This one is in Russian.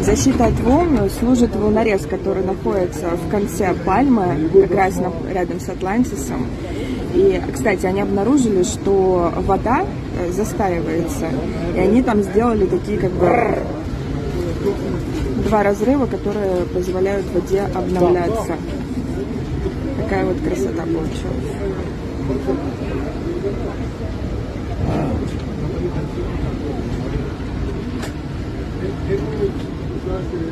Защита от волн служит волнорез, который находится в конце пальмы, как раз рядом с Атлантисом. И, кстати, они обнаружили, что вода застаивается, и они там сделали такие как бы два разрыва, которые позволяют воде обновляться. Такая вот красота получилась.